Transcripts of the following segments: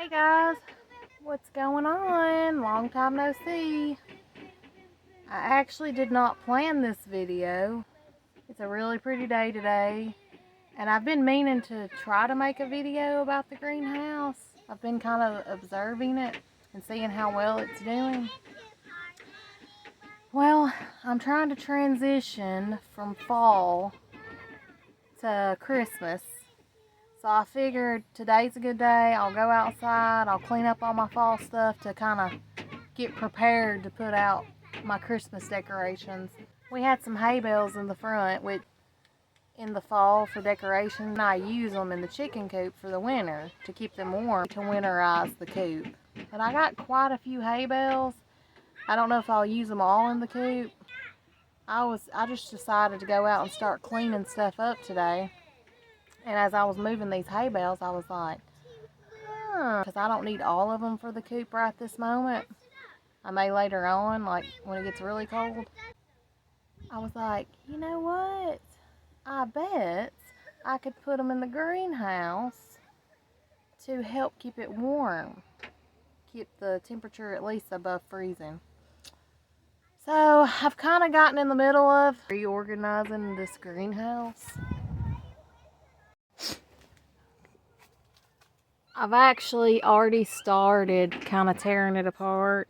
Hey guys, what's going on? Long time no see. I actually did not plan this video. It's a really pretty day today, and I've been meaning to try to make a video about the greenhouse. I've been kind of observing it and seeing how well it's doing. Well, I'm trying to transition from fall to Christmas. So I figured today's a good day. I'll go outside, I'll clean up all my fall stuff to kind of get prepared to put out my Christmas decorations. We had some hay bales in the front in the fall for decoration. I use them in the chicken coop for the winter to keep them warm to winterize the coop. But I got quite a few hay bales. I don't know if I'll use them all in the coop. I just decided to go out and start cleaning stuff up today. And as I was moving these hay bales, I was like, because I don't need all of them for the coop right this moment. I may later on, like when it gets really cold. I was like, you know what? I bet I could put them in the greenhouse to help keep it warm. Keep the temperature at least above freezing. So I've kind of gotten in the middle of reorganizing this greenhouse. I've actually already started kind of tearing it apart,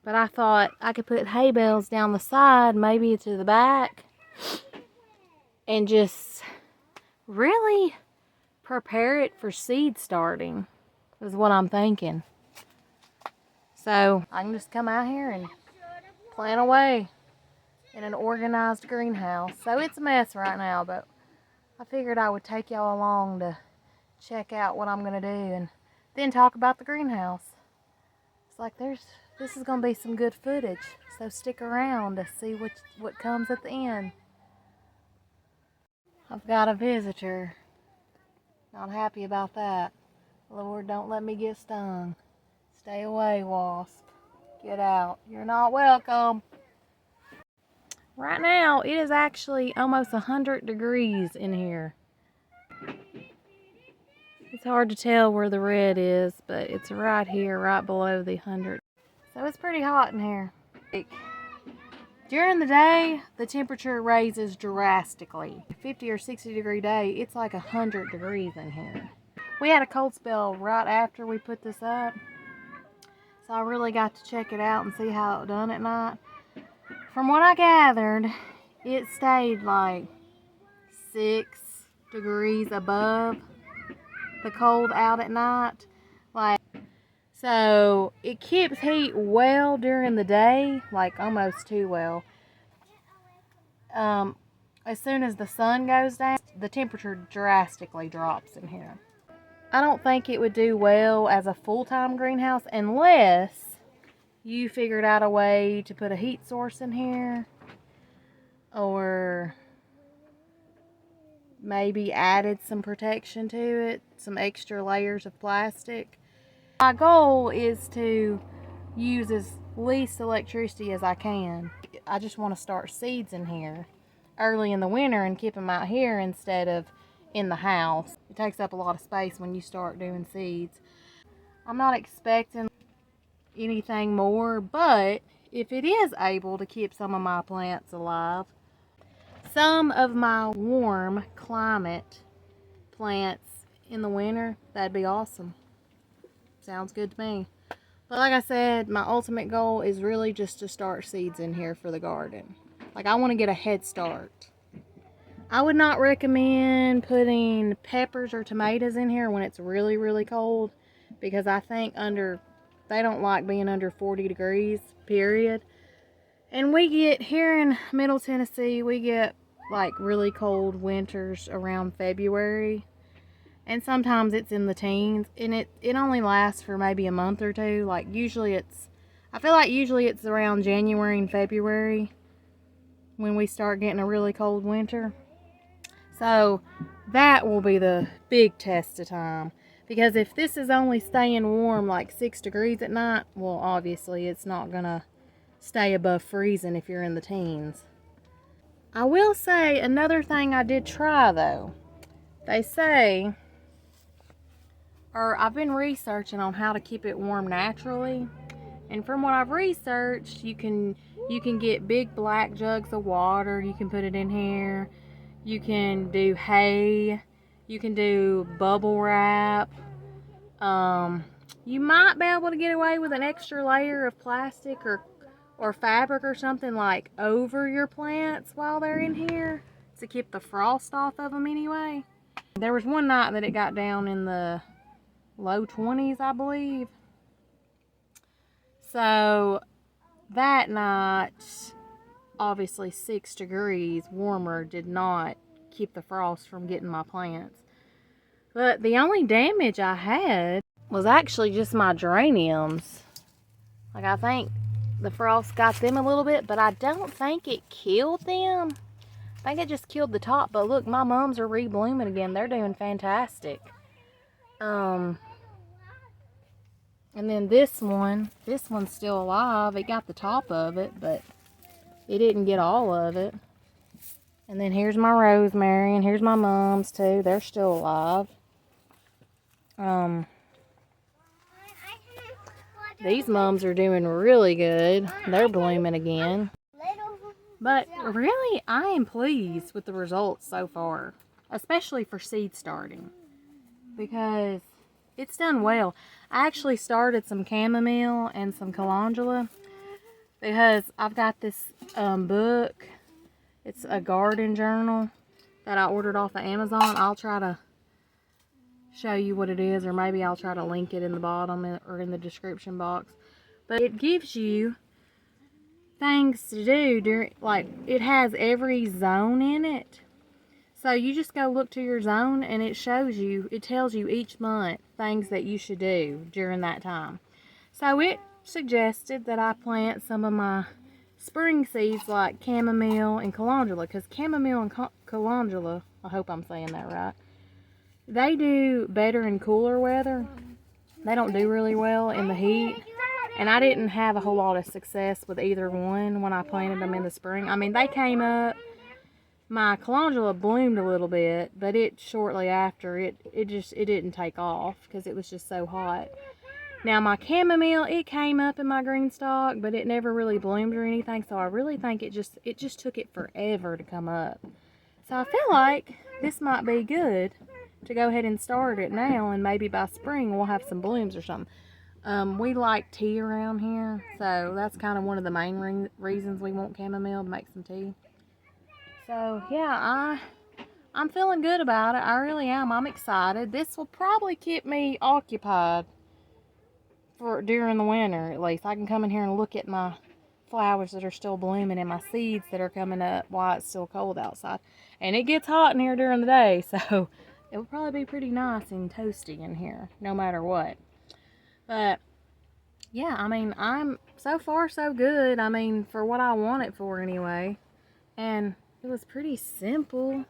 but I thought I could put hay bales down the side, maybe to the back, and just really prepare it for seed starting, is what I'm thinking. So I can just come out here and plant away in an organized greenhouse. So it's a mess right now, but I figured I would take y'all along to check out what I'm gonna do and then talk about the greenhouse. It's like this is gonna be some good footage, so stick around to see what comes at the end. I've got a visitor. Not happy about that. Lord, don't let me get stung. Stay away, wasp. Get out. You're not welcome. Right now, it is actually almost 100 degrees in here. It's hard to tell where the red is, but it's right here, right below the 100. So it's pretty hot in here. During the day, the temperature raises drastically. 50 or 60 degree day, it's like 100 degrees in here. We had a cold spell right after we put this up, so I really got to check it out and see how it done at night. From what I gathered, it stayed like 6 degrees above the cold out at night. So it keeps heat well during the day, like almost too well. As soon as the sun goes down, the temperature drastically drops in here. I don't think it would do well as a full-time greenhouse unless you figured out a way to put a heat source in here, or maybe added some protection to it, some extra layers of plastic. My goal is to use as least electricity as I can. I just want to start seeds in here early in the winter and keep them out here instead of in the house. It takes up a lot of space when you start doing seeds. I'm not expecting anything more, but if it is able to keep some of my plants alive, some of my warm climate plants in the winter, that'd be awesome. Sounds good to me. But like I said, my ultimate goal is really just to start seeds in here for the garden. Like, I want to get a head start. I would not recommend putting peppers or tomatoes in here when it's really, really cold, because I think they don't like being under 40 degrees, period. And we get, here in Middle Tennessee, we get like really cold winters around February. And sometimes it's in the teens, and it only lasts for maybe a month or two. Like, I feel like usually it's around January and February when we start getting a really cold winter. So that will be the big test of time. Because if this is only staying warm like 6 degrees at night, well, obviously it's not gonna stay above freezing if you're in the teens. I will say another thing I did try though. They say I've been researching on how to keep it warm naturally. And from what I've researched, you can get big black jugs of water. You can put it in here. You can do hay. You can do bubble wrap. You might be able to get away with an extra layer of plastic or fabric or something like over your plants while they're in here to keep the frost off of them anyway. There was one night that it got down in the low 20s, I believe. So that night, obviously 6 degrees warmer did not keep the frost from getting my plants. But the only damage I had was actually just my geraniums. Like, I think the frost got them a little bit, but I don't think it killed them. I think it just killed the top. But look, my mums are reblooming again. They're doing fantastic. And then this one's still alive. It got the top of it, but it didn't get all of it. And then here's my rosemary, and here's my mom's too. They're still alive. These mums are doing really good. They're blooming again. But really, I am pleased with the results so far, especially for seed starting, because it's done well. I actually started some chamomile and some calendula because I've got this book. It's a garden journal that I ordered off of Amazon. I'll try to show you what it is, or maybe I'll try to link it in the bottom or in the description box. But it gives you things to do during, like, it has every zone in it. So you just go look to your zone and it shows you, it tells you each month things that you should do during that time. So it suggested that I plant some of my spring seeds like chamomile and calendula, because chamomile and calendula, I hope I'm saying that right, they do better in cooler weather. They don't do really well in the heat. And I didn't have a whole lot of success with either one when I planted them in the spring. I mean, they came up. My calendula bloomed a little bit, but it shortly after, it didn't take off because it was just so hot. Now my chamomile, it came up in my green stalk, but it never really bloomed or anything. So I really think it just took it forever to come up. So I feel like this might be good to go ahead and start it now, and maybe by spring we'll have some blooms or something. We like tea around here, so that's kind of one of the main reasons we want chamomile, to make some tea. So yeah, I'm feeling good about it. I really am. I'm excited. This will probably keep me occupied for during the winter, at least. I can come in here and look at my flowers that are still blooming and my seeds that are coming up while it's still cold outside. And it gets hot in here during the day, so it will probably be pretty nice and toasty in here, no matter what. But yeah, I mean, I'm so far so good. I mean, for what I want it for anyway. And it was pretty simple.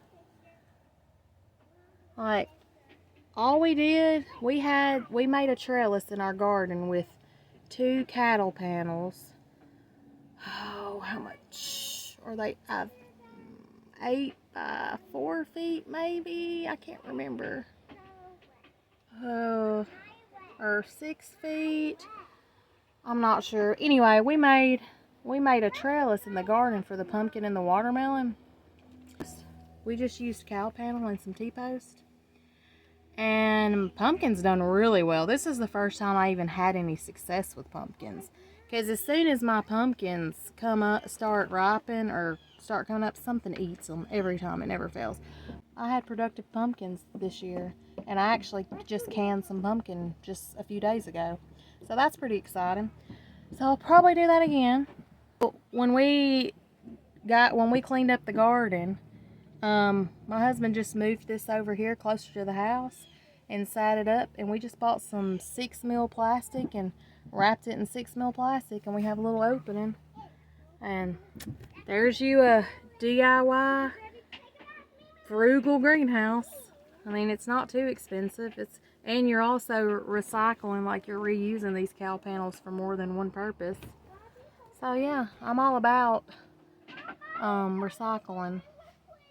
Like, all we did, we made a trellis in our garden with 2 cattle panels. Oh, how much are they? 8 by 4 feet maybe? I can't remember. Oh, or 6 feet. I'm not sure. Anyway, we made a trellis in the garden for the pumpkin and the watermelon. We just used cow panel and some T-post. And pumpkin's done really well. This is the first time I even had any success with pumpkins. Because as soon as my pumpkins come up, start ripening or start coming up, something eats them every time. It never fails. I had productive pumpkins this year. And I actually just canned some pumpkin just a few days ago. So that's pretty exciting. So I'll probably do that again. When we cleaned up the garden, my husband just moved this over here closer to the house and sat it up, and we just bought some 6mm plastic and wrapped it in 6mm plastic, and we have a little opening. And there's you a DIY frugal greenhouse. I mean, it's not too expensive. And you're also recycling, like you're reusing these cow panels for more than one purpose. So yeah, I'm all about recycling.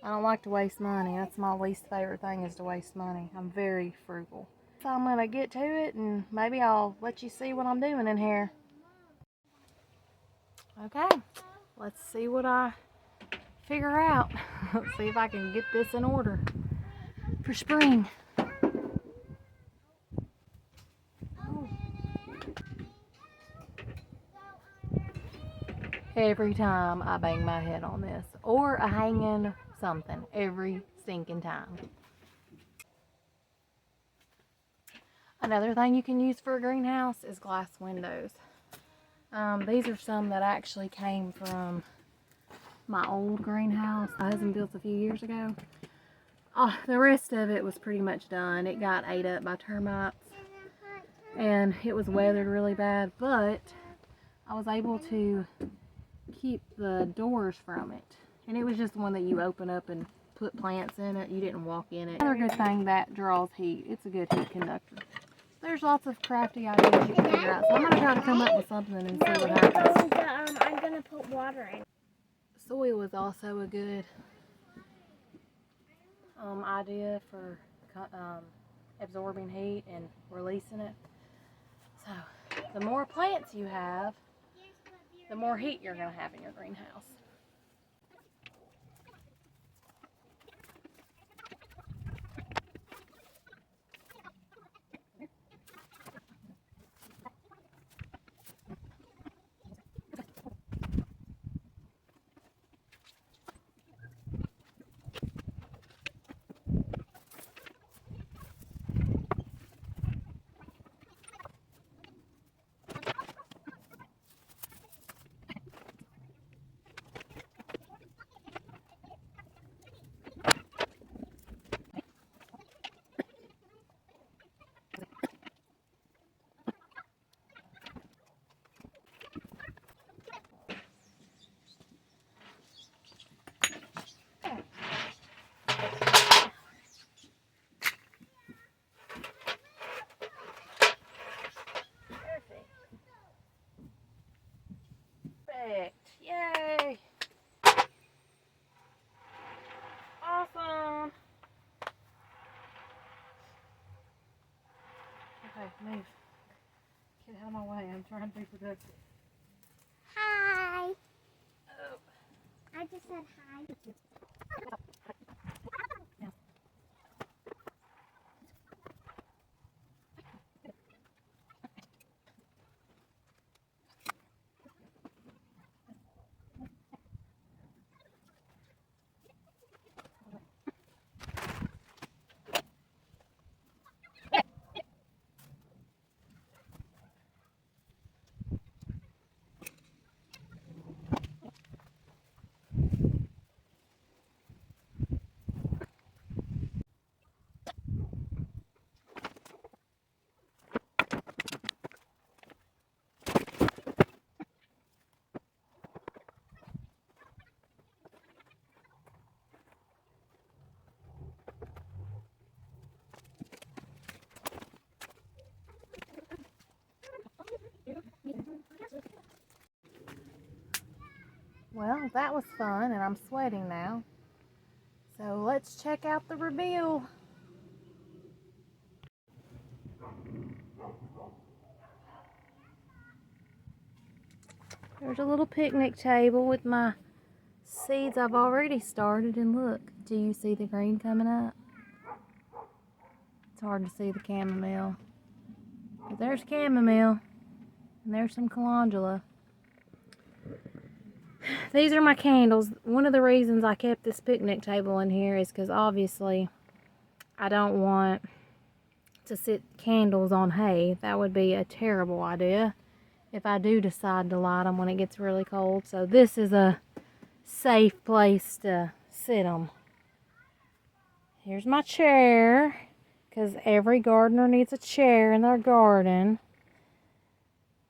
I don't like to waste money. That's my least favorite thing, is to waste money. I'm very frugal. So I'm gonna get to it and maybe I'll let you see what I'm doing in here. Okay, let's see what I figure out. Let's see if I can get this in order for spring. Every time I bang my head on this, or a hanging something, every stinking time. Another thing you can use for a greenhouse is glass windows. These are some that actually came from my old greenhouse my husband built a few years ago. The rest of it was pretty much done. It got ate up by termites and it was weathered really bad, but I was able to keep the doors from it. And it was just one that you open up and put plants in it. You didn't walk in it. Another good thing that draws heat. It's a good heat conductor. There's lots of crafty ideas you can figure out. So I'm going to try to come up with something and see what happens. I'm going to put water in. Soil is also a good idea for absorbing heat and releasing it. So the more plants you have, the more heat you're going to have in your greenhouse. Perfect. Yay. Awesome. Okay, move. Get out of my way. I'm trying to be productive. Hi. Oh. I just said hi. Well, that was fun, and I'm sweating now. So let's check out the reveal. There's a little picnic table with my seeds I've already started, and look, do you see the green coming up? It's hard to see the chamomile, but there's chamomile, and there's some calendula. These are my candles. One of the reasons I kept this picnic table in here is because obviously I don't want to sit candles on hay. That would be a terrible idea if I do decide to light them when it gets really cold. So this is a safe place to sit them. Here's my chair, because every gardener needs a chair in their garden,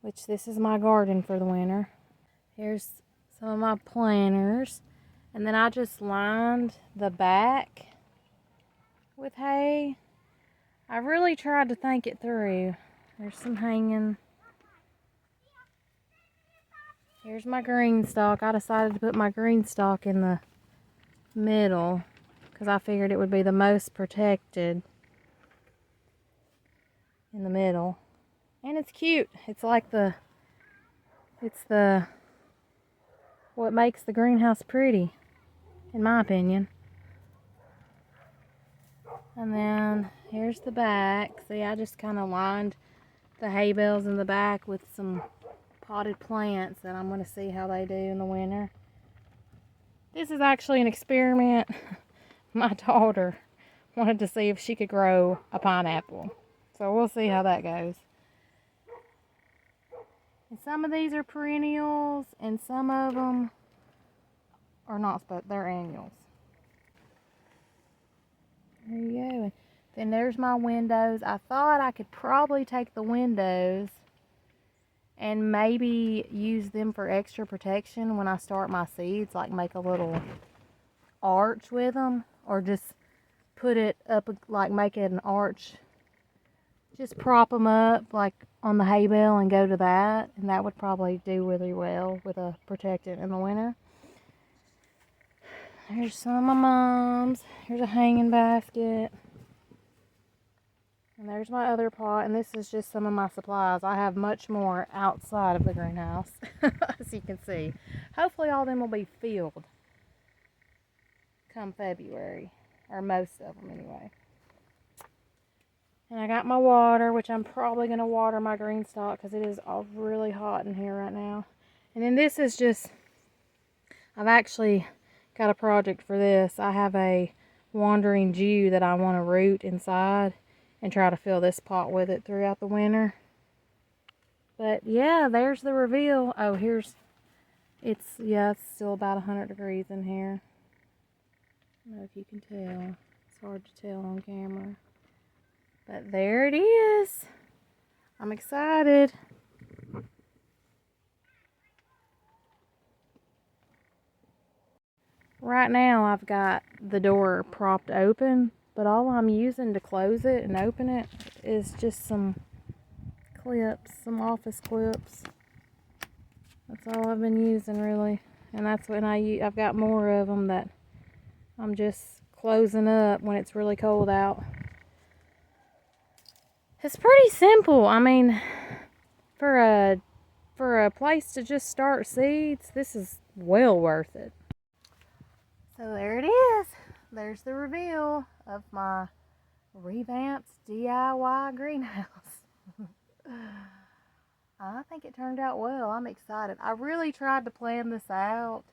which this is my garden for the winter. Here's some of my planters, and then I just lined the back with hay. I really tried to think it through. There's some hanging. Here's my green stalk. I decided to put my green stalk in the middle because I figured it would be the most protected. in the middle. And it's cute. It's like what makes the greenhouse pretty, in my opinion. And then here's the back. See, I just kind of lined the hay bales in the back with some potted plants, and I'm going to see how they do in the winter. This is actually an experiment. My daughter wanted to see if she could grow a pineapple. So we'll see how that goes. And some of these are perennials, and some of them are not, but they're annuals. There you go. And then there's my windows. I thought I could probably take the windows and maybe use them for extra protection when I start my seeds, like make a little arch with them, or just put it up, like make it an arch, just prop them up like on the hay bale and go to that, and that would probably do really well with a protectant in the winter. Here's some of my mom's. Here's a hanging basket. And there's my other pot, and this is just some of my supplies. I have much more outside of the greenhouse, as you can see. Hopefully all of them will be filled come February, or most of them anyway. And I got my water, which I'm probably going to water my green stalk because it is all really hot in here right now. And then this is just, I've actually got a project for this. I have a wandering Jew that I want to root inside and try to fill this pot with it throughout the winter. But yeah, there's the reveal. Oh, it's still about 100 degrees in here. I don't know if you can tell. It's hard to tell on camera. But there it is. I'm excited. Right now I've got the door propped open, but all I'm using to close it and open it is just some clips, some office clips. That's all I've been using really. And that's when I've got more of them that I'm just closing up when it's really cold out. It's pretty simple. I mean, for a place to just start seeds, this is well worth it. So there it is. There's the reveal of my revamped DIY greenhouse. I think it turned out well. I'm excited. I really tried to plan this out.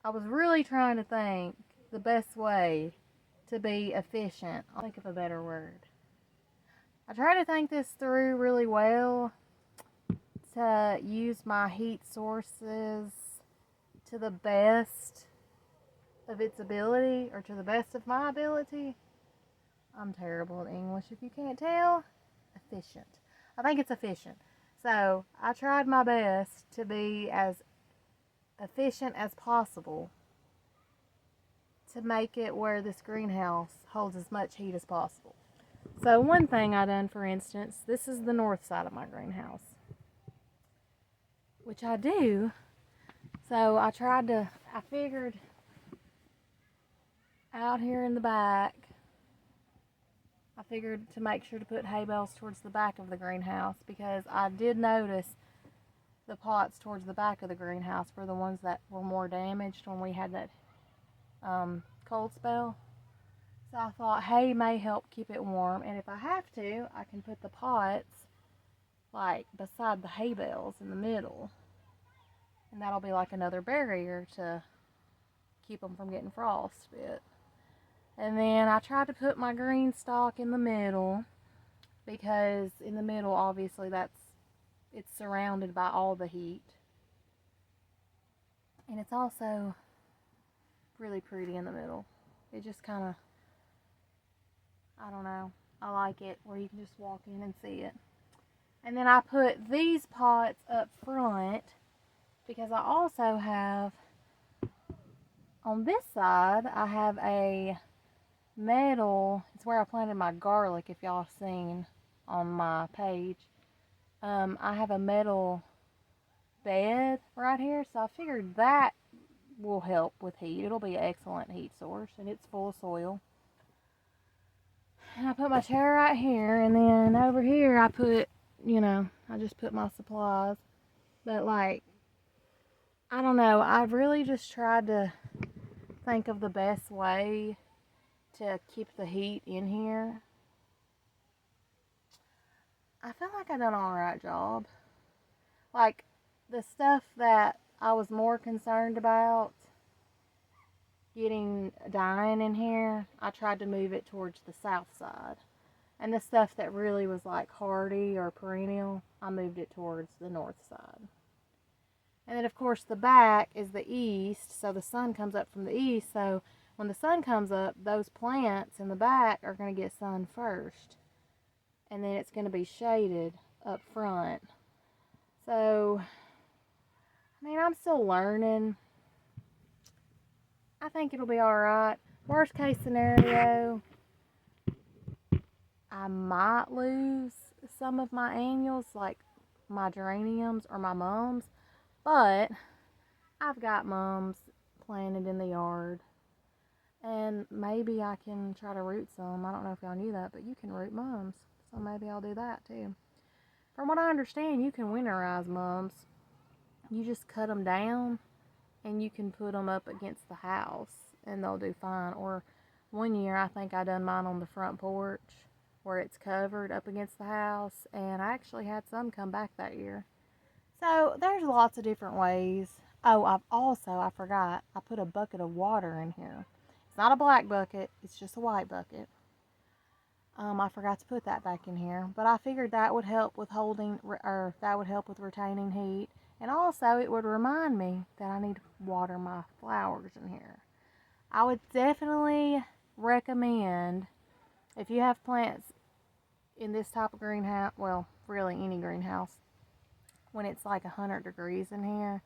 I was really trying to think the best way to be efficient. I'll think of a better word. I tried to think this through really well to use my heat sources to the best of its ability, or to the best of my ability. I'm terrible at English if you can't tell. Efficient. I think it's efficient. So I tried my best to be as efficient as possible to make it where this greenhouse holds as much heat as possible. So one thing I done, for instance, this is the north side of my greenhouse, which I do. So I figured out here in the back, I figured to make sure to put hay bales towards the back of the greenhouse, because I did notice the pots towards the back of the greenhouse were the ones that were more damaged when we had that cold spell. So I thought hay may help keep it warm, and if I have to, I can put the pots like beside the hay bales in the middle, and that'll be like another barrier to keep them from getting frostbit. And then I tried to put my green stalk in the middle, because in the middle, obviously, it's surrounded by all the heat. And it's also really pretty in the middle. It just kind of, I don't know, I like it where you can just walk in and see it. And then I put these pots up front because I also have, on this side, I have a metal, it's where I planted my garlic, if y'all have seen on my page. I have a metal bed right here, so I figured that will help with heat. It'll be an excellent heat source, and it's full of soil. And I put my chair right here, and then over here I put, I just put my supplies. But like, I don't know, I've really just tried to think of the best way to keep the heat in here. I feel like I've done an alright job. Like, the stuff that I was more concerned about dying in here, I tried to move it towards the south side. And the stuff that really was like hardy or perennial, I moved it towards the north side. And then of course the back is the east, so the sun comes up from the east, so when the sun comes up, those plants in the back are going to get sun first. And then it's going to be shaded up front. So, I mean, I'm still learning. I think it'll be alright. Worst case scenario, I might lose some of my annuals, like my geraniums or my mums, but I've got mums planted in the yard, and maybe I can try to root some. I don't know if y'all knew that, but you can root mums, so maybe I'll do that too. From what I understand, you can winterize mums. You just cut them down and you can put them up against the house and they'll do fine. Or one year I think I done mine on the front porch where it's covered up against the house, and I actually had some come back that year. So there's lots of different ways. Oh, I forgot, I put a bucket of water in here. It's not a black bucket, it's just a white bucket. I forgot to put that back in here, but I figured that would help with retaining heat, and also it would remind me that I need to water my flowers in here. I would definitely recommend, if you have plants in this type of greenhouse, well, really any greenhouse, when it's like 100 degrees in here,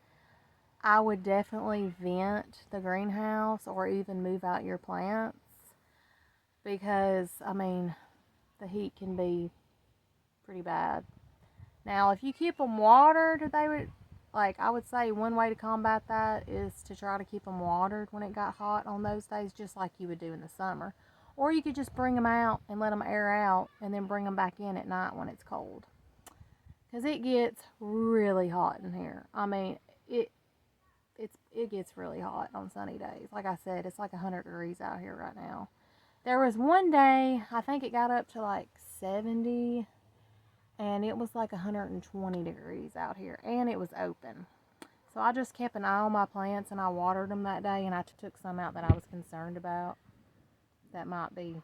I would definitely vent the greenhouse or even move out your plants, because, I mean, the heat can be pretty bad. Now, if you keep them watered, I would say one way to combat that is to try to keep them watered when it got hot on those days, just like you would do in the summer. Or you could just bring them out and let them air out and then bring them back in at night when it's cold. Because it gets really hot in here. I mean, it gets really hot on sunny days. Like I said, it's like 100 degrees out here right now. There was one day, I think it got up to like 70, and it was like 120 degrees out here, and it was open. So I just kept an eye on my plants, and I watered them that day, and I took some out that I was concerned about that might be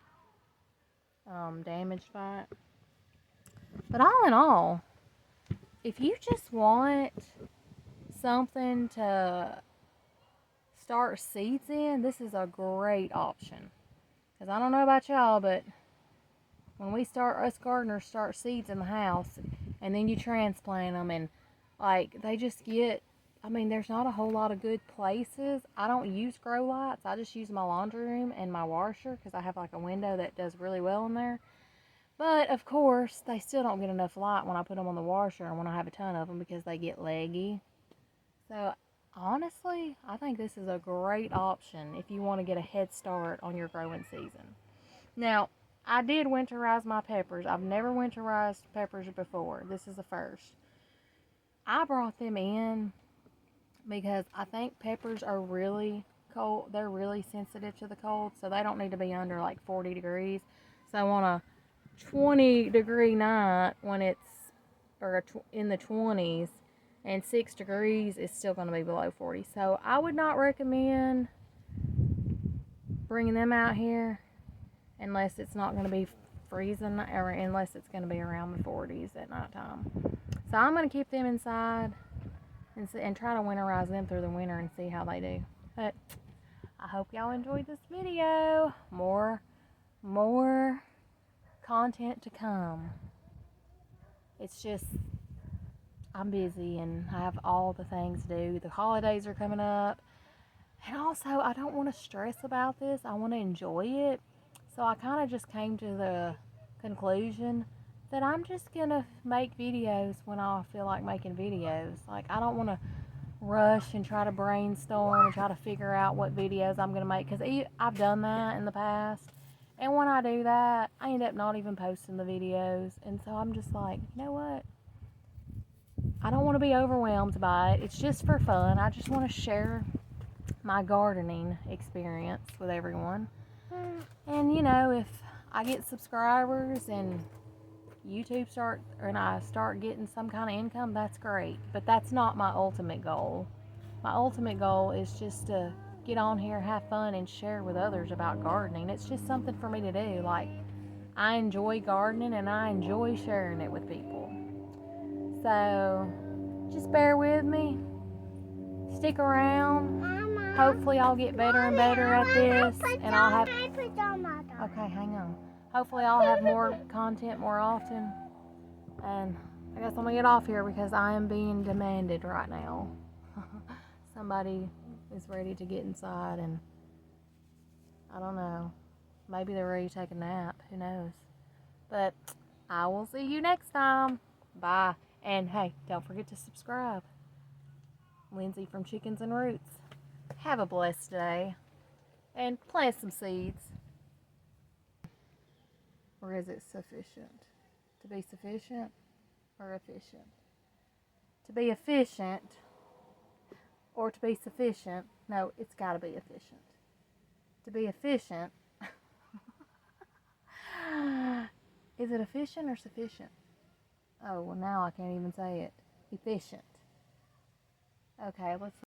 damaged by it. But all in all, if you just want something to start seeds in, this is a great option. Because I don't know about y'all, but when us gardeners start seeds in the house, and then you transplant them, and like they just get, I mean, there's not a whole lot of good places. I don't use grow lights. I just use my laundry room and my washer, because I have like a window that does really well in there. But of course, they still don't get enough light when I put them on the washer and when I have a ton of them, because they get leggy. So honestly, I think this is a great option if you want to get a head start on your growing season. Now, I did winterize my peppers. I've never winterized peppers before. This is the first. I brought them in because I think peppers are really cold. They're really sensitive to the cold, so they don't need to be under like 40 degrees. So on a 20-degree night, when it's in the 20s, and 6 degrees, is still going to be below 40. So I would not recommend bringing them out here unless it's not going to be freezing, or unless it's going to be around the 40s at nighttime. So I'm going to keep them inside and try to winterize them through the winter and see how they do. But I hope y'all enjoyed this video. More content to come. It's just, I'm busy and I have all the things to do. The holidays are coming up. And also, I don't want to stress about this. I want to enjoy it. So I kind of just came to the conclusion that I'm just going to make videos when I feel like making videos. Like, I don't want to rush and try to brainstorm and try to figure out what videos I'm going to make. Because I've done that in the past. And when I do that, I end up not even posting the videos. And so I'm just like, you know what? I don't want to be overwhelmed by it. It's just for fun. I just want to share my gardening experience with everyone. And you know, if I get subscribers and I start getting some kind of income, that's great. But that's not my ultimate goal. My ultimate goal is just to get on here, have fun, and share with others about gardening. It's just something for me to do. Like, I enjoy gardening and I enjoy sharing it with people. So, just bear with me. Stick around. Mama. Hopefully I'll get better and better at this. And I'll have... Pajama. Okay, hang on. Hopefully I'll have more content more often. And I guess I'm going to get off here because I am being demanded right now. Somebody is ready to get inside and I don't know. Maybe they're ready to take a nap. Who knows? But I will see you next time. Bye. And hey, don't forget to subscribe. Lindsay from Chickens and Roots. Have a blessed day. And plant some seeds. Or is it sufficient? To be sufficient or efficient? To be efficient or to be sufficient? No, it's got to be efficient. To be efficient. Is it efficient or sufficient? Oh, well now I can't even say it. Efficient. Okay, let's